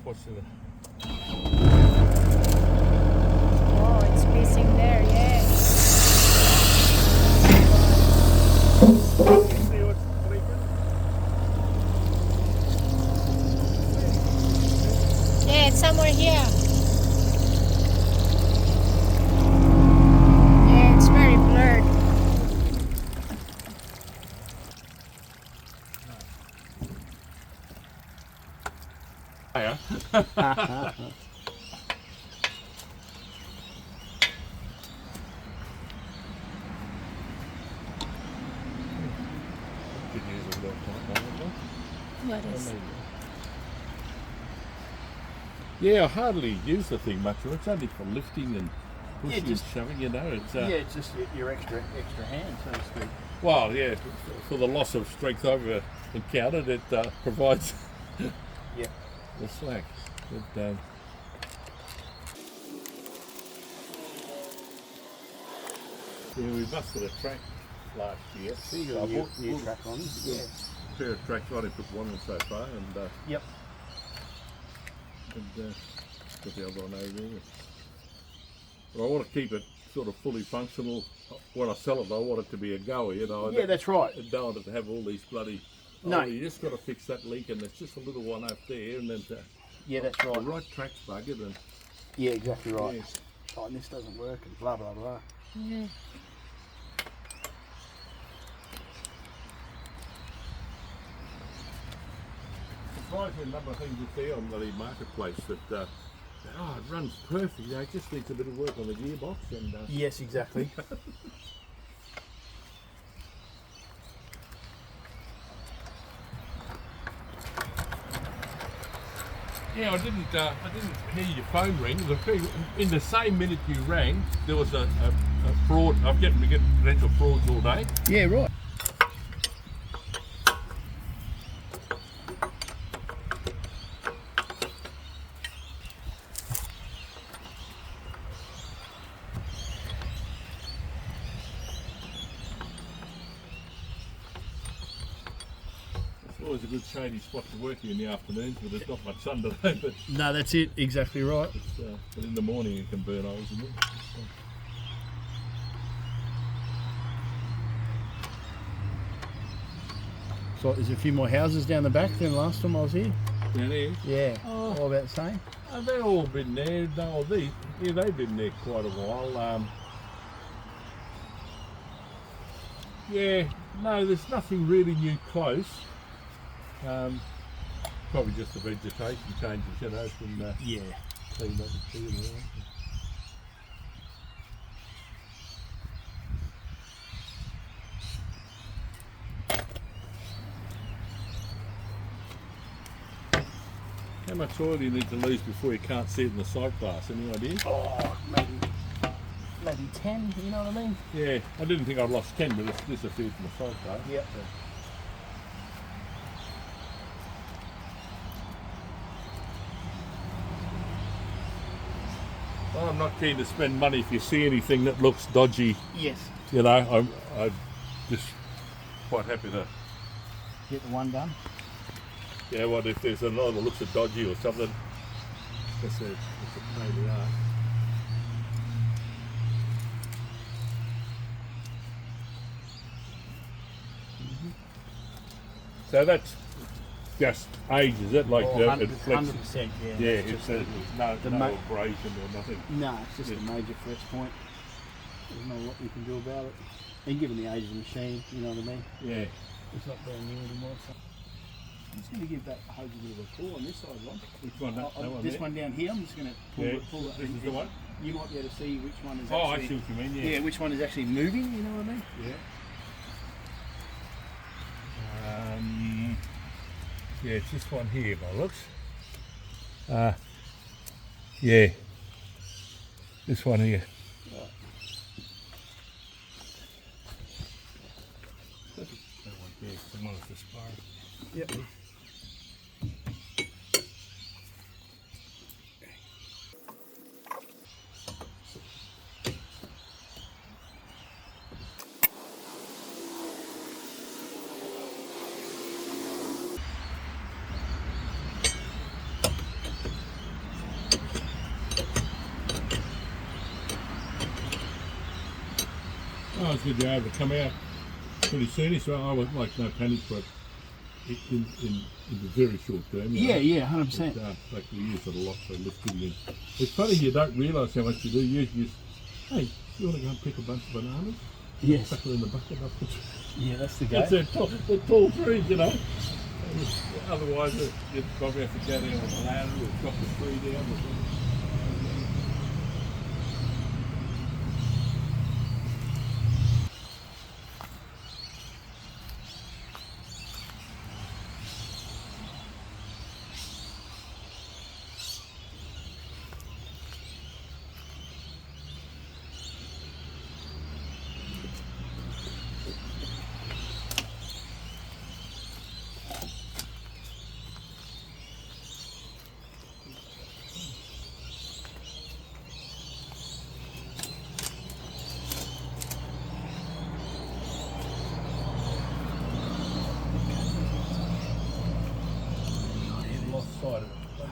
What's the... Oh, it's pissing there, yeah. See what's leaking? Yeah, it's somewhere here. Yeah, it's very blurred. Yeah. Could use a little time. What is? Yeah, I hardly use the thing much. It's only for lifting and pushing just- and shoving, you know. It's, Yeah, it's just your extra hand, so to speak. Well, yeah, for the loss of strength I've encountered, it provides Yep. the slack. But, yeah, we busted a track last year. So you So got I a new, bought new track on. Yeah. a pair of tracks. I only put one in so far, and Yep. got the other one over there. But I want to keep it sort of fully functional. When I sell it, I want it to be a goer, you know. Yeah, that's right. I don't want it to have all these bloody... No. Oh, you just got to fix that leak, and there's just a little one up there, and then Yeah, that's the right. right track's buggered, and Yeah, exactly right. yeah. Oh, and this doesn't work, and blah blah blah. Yeah. Surprised me a number of things you see on the marketplace that it runs perfect. You know, it just needs a bit of work on the gearbox, and Yes, exactly. yeah, I didn't hear your phone ring. In the same minute you rang, there was a fraud. I'm getting potential frauds all day. Yeah, right. It's always a good shady spot to work in the afternoons, but there's not much sun today. But, No, that's it. Exactly right. but in the morning it can burn holes in it. So there's a few more houses down the back than last time I was here. Down here. Yeah. Oh. All about the same. They've all been there. No, they've been there quite a while. Yeah, no, there's nothing really new close. Probably just the vegetation changes, you know, from Yeah. cleaned up the tree and all that. How much oil do you need to lose before you can't see it in the sight glass? Any idea? Oh, maybe 10. You know what I mean? Yeah, I didn't think I'd lost 10, but it's disappeared from the sight glass. Yep. Well, I'm not keen to spend money if you see anything that looks dodgy. Yes. You know, I'm just quite happy to. Get the one done. Yeah, what if there's another that looks a dodgy or something? It's a pain in the arse. So that's just age, is it? Like Oh, it flexes. 100%. Yeah. Yeah, It's it's just no the abrasion or nothing. no, it's just Yeah. a major fresh point. There's not a lot you can do about it. And given the age of the machine, you know what I mean? Yeah. It's not brand new anymore. So. I'm just going to give that hose a bit of a pull on this side, Ron. Which one? That one This there? one down here, I'm just going to pull Yeah, it. Pull it this and is the one? You might be able to see which one is Oh, I actually... see what you mean. Yeah. Yeah, which one is actually moving, you know what I mean? Yeah. Yeah, it's this one here by looks. Yeah. This one here. That one there, the one with the spar. Yep. I was going to be able to come out pretty soon, so I was like no panic, but in the very short term. Yeah, 100%. Like we use it a lot for lifting. And it's funny you don't realise how much you do. You use, hey, you want to go and pick a bunch of bananas? Yes. Chuck her in the bucket up the Yeah, that's the go. That's the tall trees, you know. Otherwise, you'd probably have to go down with a ladder or chop the tree down or something. Lost sight of it.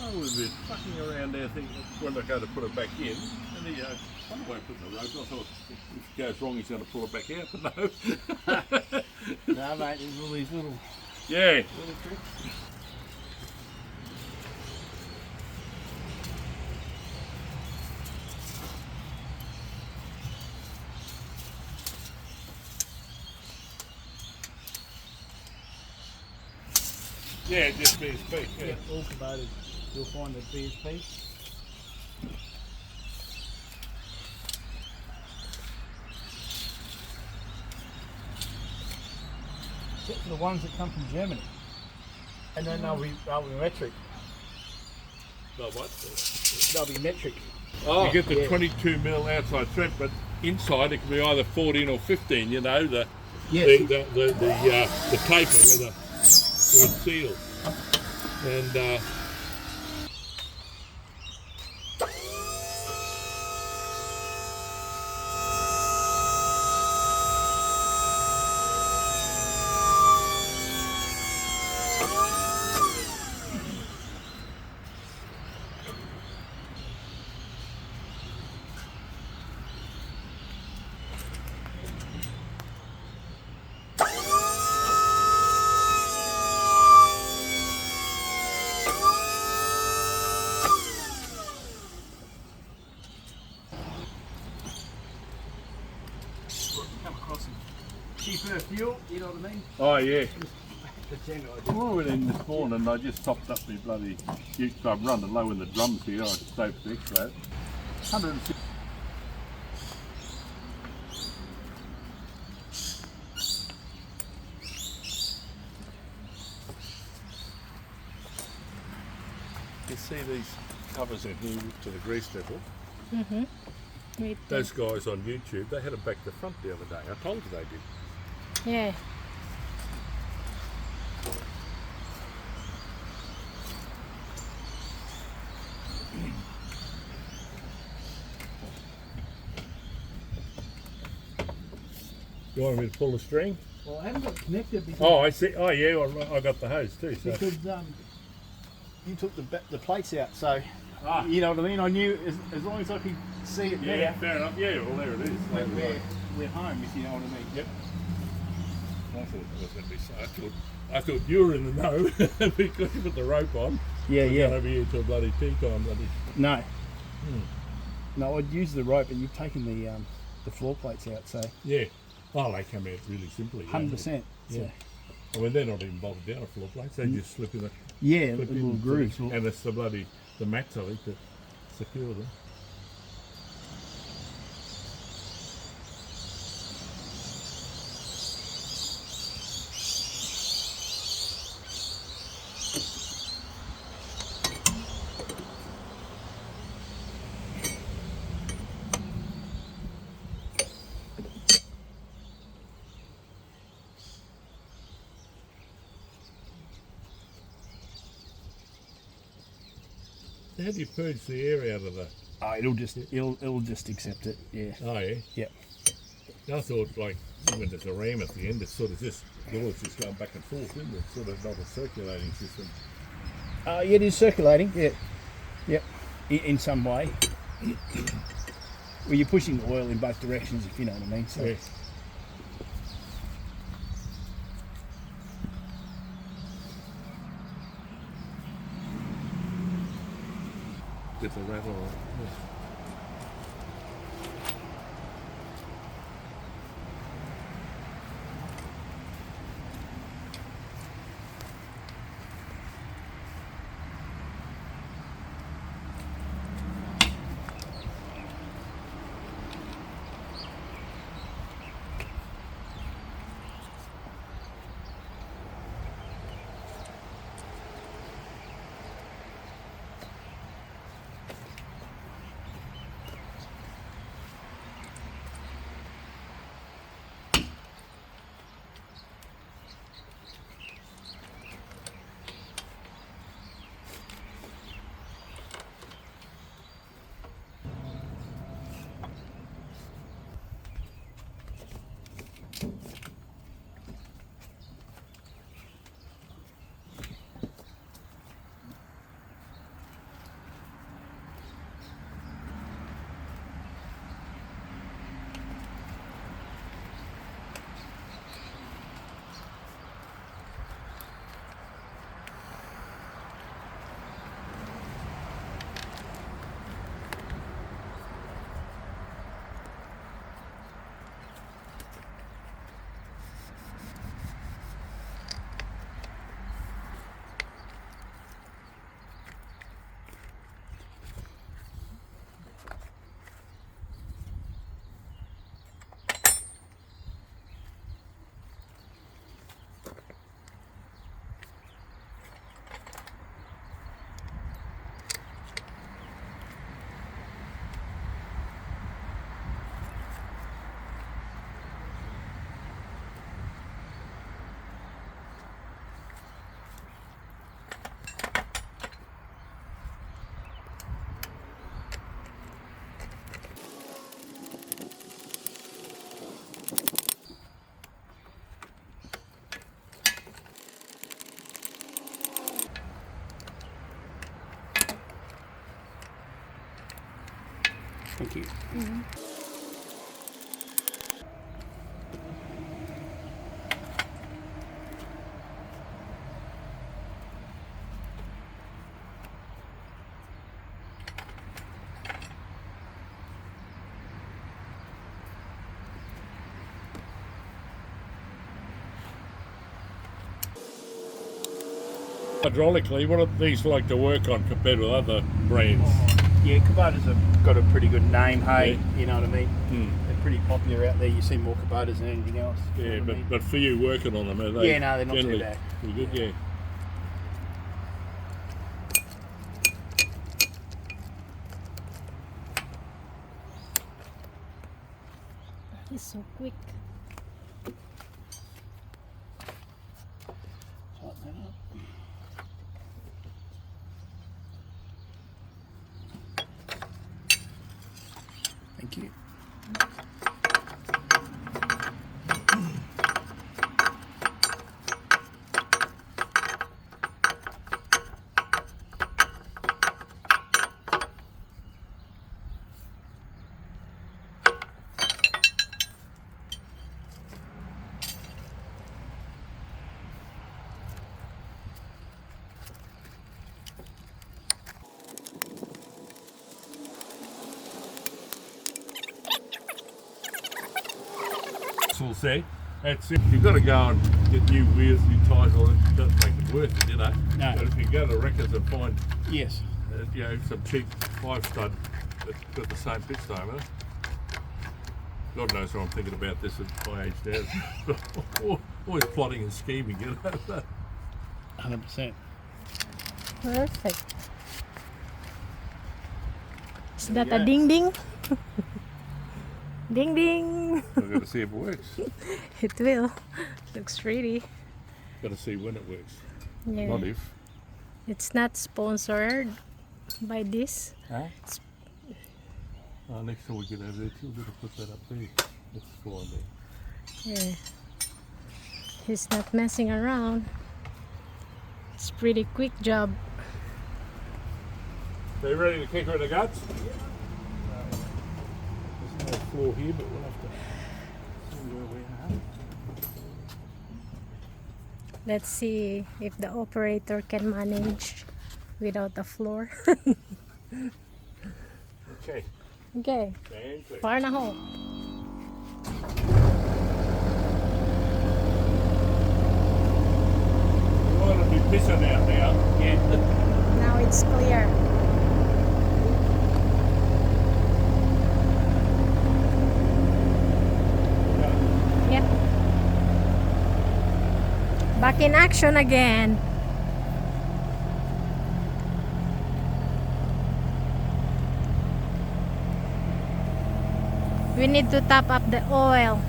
I was a bit fucking around there thinking when I go to put it back in, and he wonder why I put the rope. I thought if it goes wrong he's going to pull it back out, but no. No, mate, there's all these little Yeah. tricks. Yeah, just BSP. Yeah. Yeah, all Kubota, you'll find the BSP. Except for the ones that come from Germany. And then they'll be metric. No, what? They'll be metric. Oh, you get the yeah. 22 mil outside thread, but inside it can be either 14 or 15. You know the Yes. the taper where it's sealed, and Come across some cheaper fuel, you know what I mean? oh yeah. The general idea. I went in this morning and I just topped up my bloody ute, so I'm running low in the drums here. I saved the extra. 160. You see these covers in here to the grease level? Mm-hmm. Those guys on YouTube, they had them back to front the other day. I told you they did. Yeah. You want me to pull the string? Well, I haven't got it connected because, Oh, I see. Oh, yeah, I got the hose too. So. because you took the plates out, so Ah. you know what I mean. I knew as long as I could see it Yeah, there, fair enough. Yeah, well, there it is. we're home. If you know what I mean. Yep. I thought it was going to be. I thought you were in the know because you put the rope on. Yeah, We're going to be here till bloody tea time, bloody. No. No, I'd use the rope, but you've taken the floor plates out, so Yeah. Oh, they come out really simply. 100%. Yeah. I mean, they're not even bolted down a floor plates. They just slip in the Yeah, slip little in, grooves. and it's the mats I think that secure them. how do you purge the air out of the... Oh, it'll just accept it. Yeah. Oh, yeah? Yep. I thought, like, when there's a ram at the end, it's sort of just, the oil's just going back and forth, isn't it? It's sort of not a circulating system. Yeah, it is circulating. Yeah. Yep. In some way. Well, you're pushing the oil in both directions, if you know what I mean. So. Yeah. Get the rattle on. Yeah. Thank you. Hydraulically, what are these like to work on compared with other brands? Yeah, Kubotas have got a pretty good name, hey, Yeah. you know what I mean? They're pretty popular out there. You see more Kubotas than anything else. you Yeah, know what I mean? but for you working on them, are they? Yeah, no, they're not too generally bad. pretty good, yeah. He's so quick. Tighten that up. Thank you. We'll say that's it. You've got to go and get new wheels, new tyres, all that. Doesn't make it worth it, you know. No. But if you go to Wreckers and find, Yes. you know, some cheap 5-stud that's got the same pitch diameter. God knows what I'm thinking about this at my age now. Always plotting and scheming, you know. 100%. Perfect. Is There we that a go. ding ding? Ding ding. I've got to see if it works. It will. Looks pretty. Got to see when it works. Yeah. Not if. It's not sponsored. by this. Huh? Next time we get over there, we're going to put that up there. Let's go on there. Yeah. He's not messing around. It's pretty quick job. So you ready to kick her in the guts? There's no floor here, but we'll have to see where we are. Let's see if the operator can manage without the floor. Okay. Okay, Stand clear. fire na ho. You want to be pissing out now. Yeah. Now it's clear. Yep. Back in action again. We need to top up the oil.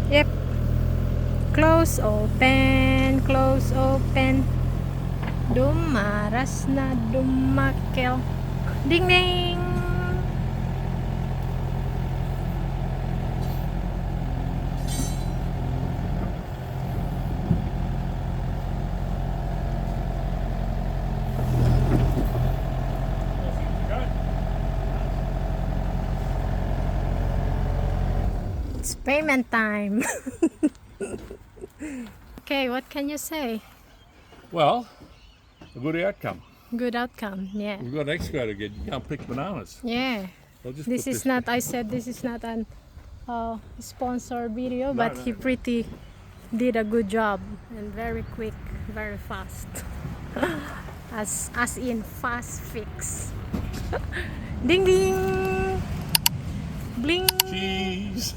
Yep. Close, open, close, open. Dumaras na dumakel. Ding ding. It's payment time. Okay, what can you say? Well, a good outcome. Good outcome, yeah. We've got an excavator again. You can't pick bananas. Yeah. I'll just This put is not, I said this is not an sponsor video, but no, he no. pretty did a good job and very quick, very fast. as in fast fix. Ding ding! Bling! Cheese.